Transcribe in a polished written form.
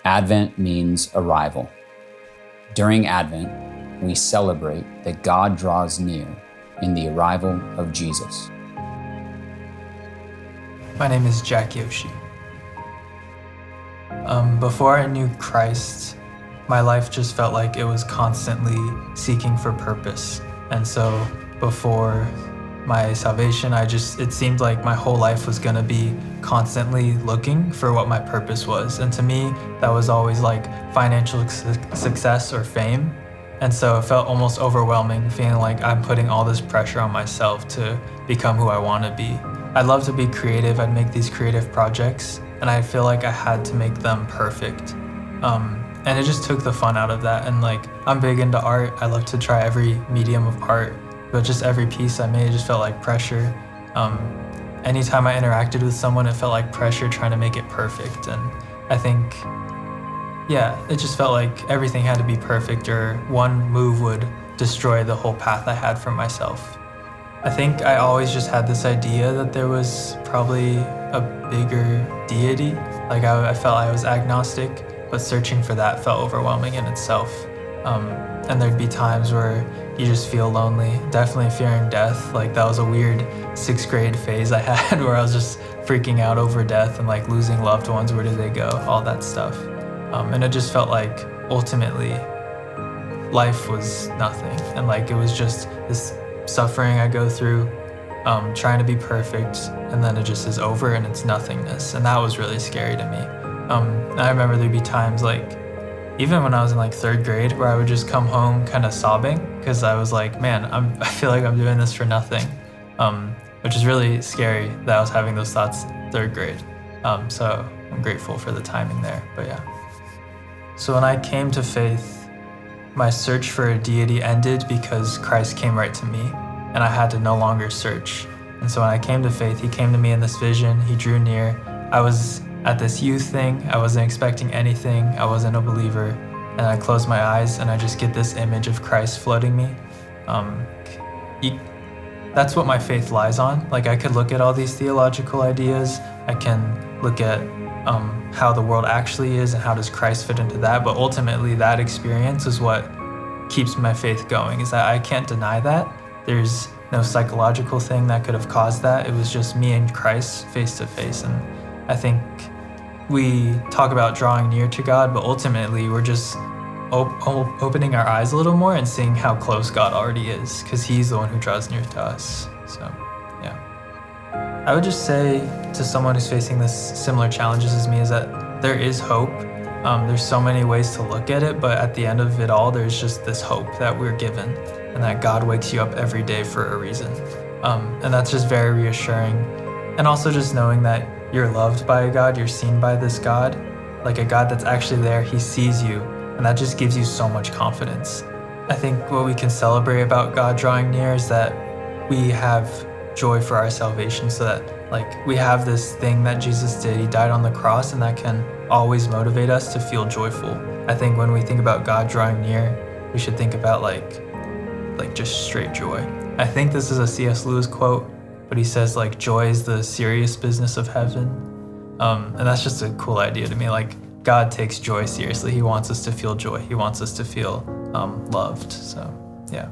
Advent means arrival. During Advent, we celebrate that God draws near in the arrival of Jesus. My name is Jack Yoshi. Before I knew Christ, my life just felt like it was constantly seeking for purpose. And so before my salvation, it seemed like my whole life was gonna be constantly looking for what my purpose was. And to me, that was always like financial success or fame. And so it felt almost overwhelming, feeling like I'm putting all this pressure on myself to become who I wanna be. I'd love to be creative, I'd make these creative projects, and I feel like I had to make them perfect. And it just took the fun out of that. And like, I'm big into art, I love to try every medium of art, but just every piece I made just felt like pressure. Anytime I interacted with someone, it felt like pressure trying to make it perfect. And I think, it just felt like everything had to be perfect, or one move would destroy the whole path I had for myself. I think I always just had this idea that there was probably a bigger deity. Like I felt I was agnostic, but searching for that felt overwhelming in itself. And there'd be times where you just feel lonely, definitely fearing death. Like that was a weird 6th grade phase I had where I was just freaking out over death and like losing loved ones, where did they go, all that stuff. And it just felt like ultimately life was nothing. And like it was just this suffering I go through, trying to be perfect, and then it just is over and it's nothingness. And that was really scary to me. I remember there'd be times like, even when I was in like 3rd grade, where I would just come home kind of sobbing because I was like, man, I feel like I'm doing this for nothing, which is really scary that I was having those thoughts 3rd grade. So I'm grateful for the timing there, but yeah. So when I came to faith, my search for a deity ended because Christ came right to me and I had to no longer search. And so when I came to faith, he came to me in this vision, he drew near. I was at this youth thing, I wasn't expecting anything, I wasn't a believer, and I closed my eyes and I just get this image of Christ flooding me. That's what my faith lies on. Like I could look at all these theological ideas, I can look at how the world actually is and how does Christ fit into that, but ultimately that experience is what keeps my faith going, is that I can't deny that. There's no psychological thing that could have caused that. It was just me and Christ face to face. And I think we talk about drawing near to God, but ultimately we're just opening our eyes a little more and seeing how close God already is, because he's the one who draws near to us. So yeah, I would just say to someone who's facing this similar challenges as me is that there is hope. There's so many ways to look at it, but at the end of it all, there's just this hope that we're given and that God wakes you up every day for a reason. And that's just very reassuring. And also just knowing that you're loved by a God, you're seen by this God, like a God that's actually there, he sees you, and that just gives you so much confidence. I think what we can celebrate about God drawing near is that we have joy for our salvation, so that like we have this thing that Jesus did, he died on the cross, and that can always motivate us to feel joyful. I think when we think about God drawing near, we should think about like just straight joy. I think this is a C.S. Lewis quote, but he says like joy is the serious business of heaven. And that's just a cool idea to me. Like God takes joy seriously. He wants us to feel joy. He wants us to feel loved. So yeah.